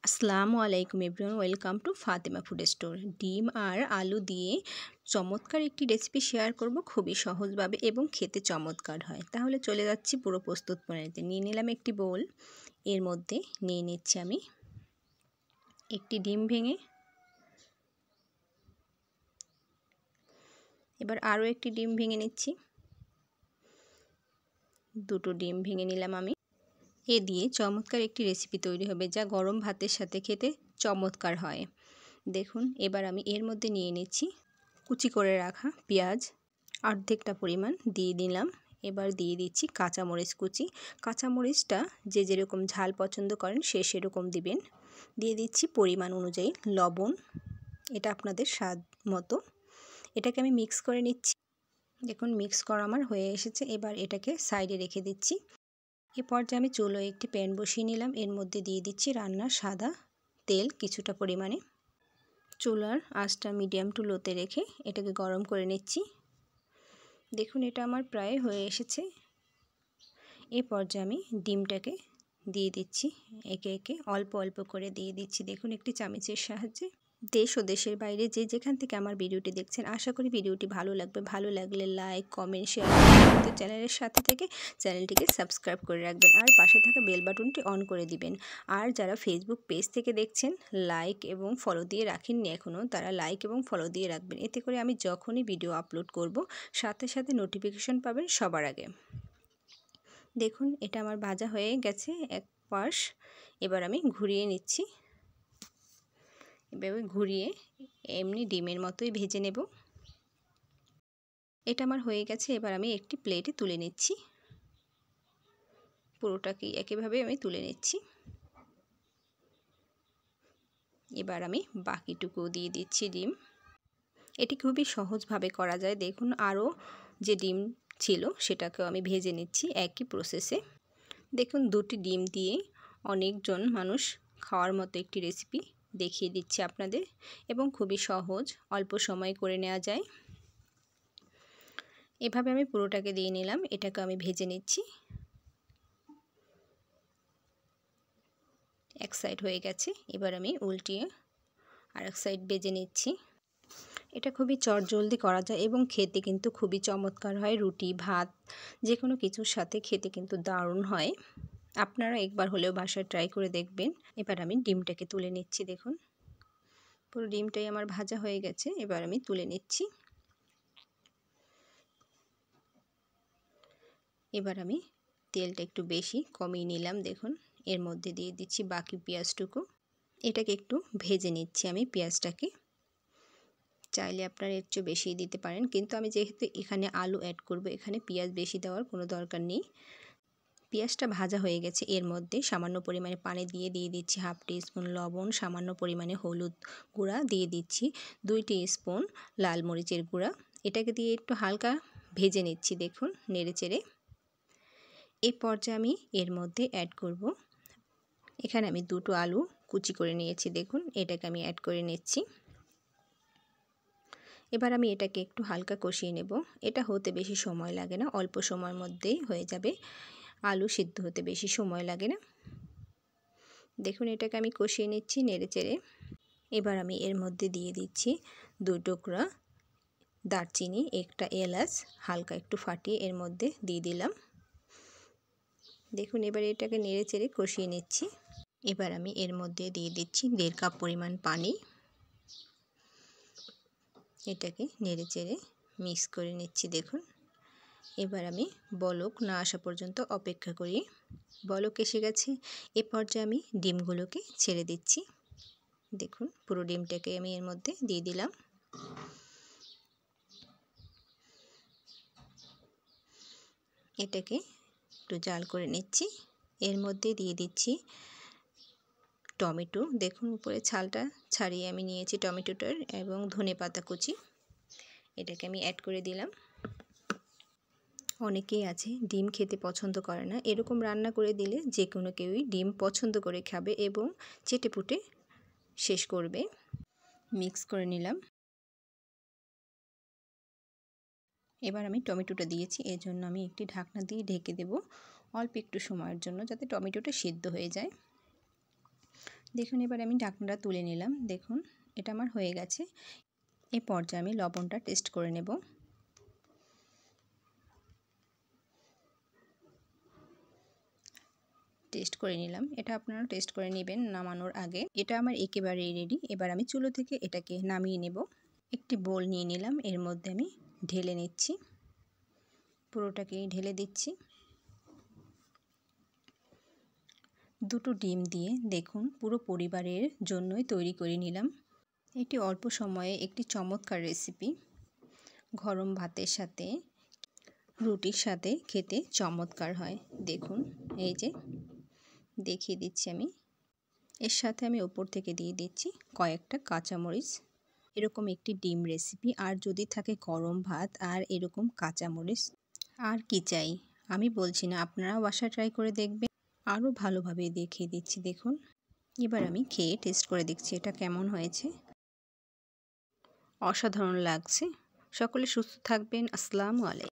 আসসালামু আলাইকুম everyone, welcome to Fatema food store. ডিম আর আলু দিয়ে চমৎকার একটি রেসিপি শেয়ার করব, খুবই সহজভাবে এবং খেতে চমৎকার হয়। তাহলে চলে যাচ্ছি পুরো প্রস্তুত প্রণালীতে। নিয়ে নিলাম একটি বোল, এর মধ্যে নিয়ে নিচ্ছি আমি একটি ডিম ভেঙে, এবার আরও একটি ডিম ভেঙে নিচ্ছি, দুটো ডিম ভেঙে নিলাম আমি। এ দিয়ে চমৎকার একটি রেসিপি তৈরি হবে, যা গরম ভাতের সাথে খেতে চমৎকার হয়। দেখুন, এবার আমি এর মধ্যে নিয়ে নিচ্ছি কুচি করে রাখা পেঁয়াজ, অর্ধেকটা পরিমাণ দিয়ে দিলাম। এবার দিয়ে দিচ্ছি কাঁচামরিচ কুচি। কাঁচামরিচটা যে যেরকম ঝাল পছন্দ করেন সেরকম দিবেন। দিয়ে দিচ্ছি পরিমাণ অনুযায়ী লবণ, এটা আপনাদের স্বাদ মতো। এটাকে আমি মিক্স করে নিচ্ছি। দেখুন, মিক্স করা আমার হয়ে এসেছে। এবার এটাকে সাইডে রেখে দিচ্ছি। এ পর্যায়ে আমি চুলোয় একটি প্যান বসিয়ে নিলাম। এর মধ্যে দিয়ে দিচ্ছি রান্নার সাদা তেল কিছুটা পরিমাণে। চুলার আঁচটা মিডিয়াম টু লোতে রেখে এটাকে গরম করে নিচ্ছি। দেখুন, এটা আমার প্রায় হয়ে এসেছে। এই পর্যায়ে আমি ডিমটাকে দিয়ে দিচ্ছি, একে একে অল্প অল্প করে দিয়ে দিচ্ছি। দেখুন, একটি চামচের সাহায্যে। দেশ ও দেশের বাইরে যে যেখান থেকে আমার ভিডিওটি দেখছেন, আশা করি ভিডিওটি ভালো লাগবে। ভালো লাগলে লাইক, কমেন্ট, শেয়ার করতে চ্যানেলের সাথে থেকে চ্যানেলটিকে সাবস্ক্রাইব করে রাখবেন আর পাশে থাকা বেল বাটনটি অন করে দিবেন। আর যারা ফেসবুক পেজ থেকে দেখছেন, লাইক এবং ফলো দিয়ে রাখেননি এখনও, তারা লাইক এবং ফলো দিয়ে রাখবেন। এতে করে আমি যখনই ভিডিও আপলোড করব সাথে সাথে নোটিফিকেশন পাবেন সবার আগে। দেখুন, এটা আমার ভাজা হয়ে গেছে এক পাশ। এবার আমি ঘুরিয়ে নিচ্ছি। এভাবে ঘুরিয়ে এমনি ডিমের মতোই ভেজে নেব। এটা আমার হয়ে গেছে। এবার আমি একটি প্লেটে তুলে নিচ্ছি। পুরোটাকেই একইভাবে আমি তুলে নিচ্ছি। এবার আমি বাকিটুকু দিয়ে দিচ্ছি ডিম। এটি খুবই সহজভাবে করা যায়। দেখুন, আরও যে ডিম ছিল সেটাকেও আমি ভেজে নিচ্ছি একই প্রসেসে। দেখুন, দুটি ডিম দিয়ে অনেকজন মানুষ খাওয়ার মতো একটি রেসিপি দেখিয়ে দিচ্ছি আপনাদের, এবং খুবই সহজ, অল্প সময় করে নেওয়া যায়। এভাবে আমি পুরোটাকে দিয়ে নিলাম। এটাকে আমি ভেজে নিচ্ছি। এক সাইড হয়ে গেছে, এবার আমি উল্টিয়ে আরেক সাইড ভেজে নিচ্ছি। এটা খুবই চটজলদি করা যায় এবং খেতে কিন্তু খুবই চমৎকার হয়। রুটি, ভাত, যে কোনো কিছুর সাথে খেতে কিন্তু দারুণ হয়। আপনারা একবার হলেও বাসায় ট্রাই করে দেখবেন। এবার আমি ডিমটাকে তুলে নিচ্ছি। দেখুন, পুরো ডিমটাই আমার ভাজা হয়ে গেছে। এবার আমি তুলে নিচ্ছি। এবার আমি তেলটা একটু বেশি কমিয়ে নিলাম। দেখুন, এর মধ্যে দিয়ে দিচ্ছি বাকি পেঁয়াজটুকু। এটাকে একটু ভেজে নিচ্ছি আমি পেঁয়াজটাকে। চাইলে আপনারা একটু বেশি দিতে পারেন, কিন্তু আমি যেহেতু এখানে আলু অ্যাড করব, এখানে পেঁয়াজ বেশি দেওয়ার কোনো দরকার নেই। পেঁয়াজটা ভাজা হয়ে গেছে। এর মধ্যে সামান্য পরিমাণে পানি দিয়ে দিচ্ছি হাফ টিস্পুন লবণ, সামান্য পরিমাণে হলুদ গুঁড়া দিয়ে দিচ্ছি 2 টিস্পুন লাল মরিচের গুঁড়া। এটাকে দিয়ে একটু হালকা ভেজে নিচ্ছি। দেখুন, নেড়েচেড়ে। এই পর্যায়ে আমি এর মধ্যে অ্যাড করব, এখানে আমি দুটো আলু কুচি করে নিয়েছি। দেখুন, এটাকে আমি অ্যাড করে নিচ্ছি। এবার আমি এটাকে একটু হালকা কষিয়ে নেব। এটা হতে বেশি সময় লাগে না, অল্প সময়ের মধ্যেই হয়ে যাবে। আলু সিদ্ধ হতে বেশি সময় লাগে না। দেখুন, এটাকে আমি কষিয়ে নিচ্ছি নেড়েচেড়ে। এবার আমি এর মধ্যে দিয়ে দিচ্ছি 2 টুকরা দারচিনি, একটা এলাচ হালকা একটু ফাটিয়ে এর মধ্যে দিয়ে দিলাম। দেখুন, এবার এটাকে নেড়েচেড়ে কষিয়ে নিচ্ছি। এবার আমি এর মধ্যে দিয়ে দিচ্ছি 1.5 কাপ পরিমাণ পানি। এটাকে নেড়েচেড়ে মিক্স করে নিচ্ছি। দেখুন, এবার আমি বলক না আসা পর্যন্ত অপেক্ষা করি। বলক এসে গেছে। এ পর্যায়ে আমি ডিমগুলোকে ছেড়ে দিচ্ছি। দেখুন, পুরো ডিমটাকে আমি এর মধ্যে দিয়ে দিলাম। এটাকে একটু জাল করে নিচ্ছি। এর মধ্যে দিয়ে দিচ্ছি টমেটো। দেখুন, উপরে ছালটা ছাড়িয়ে আমি নিয়েছি টমেটোটার, এবং ধনেপাতা কুচি। এটাকে আমি অ্যাড করে দিলাম। অনেকেই আছে ডিম খেতে পছন্দ করে না, এরকম রান্না করে দিলে যে কোনো কেউই ডিম পছন্দ করে খাবে এবং চেটেপুটে শেষ করবে। মিক্স করে নিলাম। এবার আমি টমেটোটা দিয়েছি, এর জন্য আমি একটি ঢাকনা দিয়ে ঢেকে দেব অল্প একটু সময়ের জন্য, যাতে টমেটোটা সিদ্ধ হয়ে যায়। দেখুন এবার আমি ঢাকনাটা তুলে নিলাম। দেখুন এটা আমার হয়ে গেছে। এ পর্যায়ে আমি লবণটা টেস্ট করে নেব। টেস্ট করে নিলাম। এটা আপনারা টেস্ট করে নেবেন নামানোর আগে। এটা আমার একেবারেই রেডি। এবার আমি চুলো থেকে এটাকে নামিয়ে নেব। একটি বোল নিয়ে নিলাম, এর মধ্যে আমি ঢেলে নিচ্ছি। পুরোটাকেই ঢেলে দিচ্ছি। দুটো ডিম দিয়ে দেখুন পুরো পরিবারের জন্যই তৈরি করে নিলাম। এটি অল্প সময়ে একটি চমৎকার রেসিপি। গরম ভাতের সাথে, রুটির সাথে খেতে চমৎকার হয়। দেখুন এই যে দেখিয়ে দিচ্ছি আমি। এর সাথে আমি ওপর থেকে দিয়ে দিচ্ছি কয়েকটা কাঁচামরিচ। এরকম একটি ডিম রেসিপি আর যদি থাকে গরম ভাত আর এরকম কাঁচামরিচ, আর কি চাই। আমি বলছি না, আপনারাও বাসায় ট্রাই করে দেখবেন। আরও ভালোভাবে দেখিয়ে দিচ্ছি দেখুন। এবার আমি খেয়ে টেস্ট করে দেখছি এটা কেমন হয়েছে। অসাধারণ লাগছে। সকলে সুস্থ থাকবেন। আসসালামু আলাইকুম।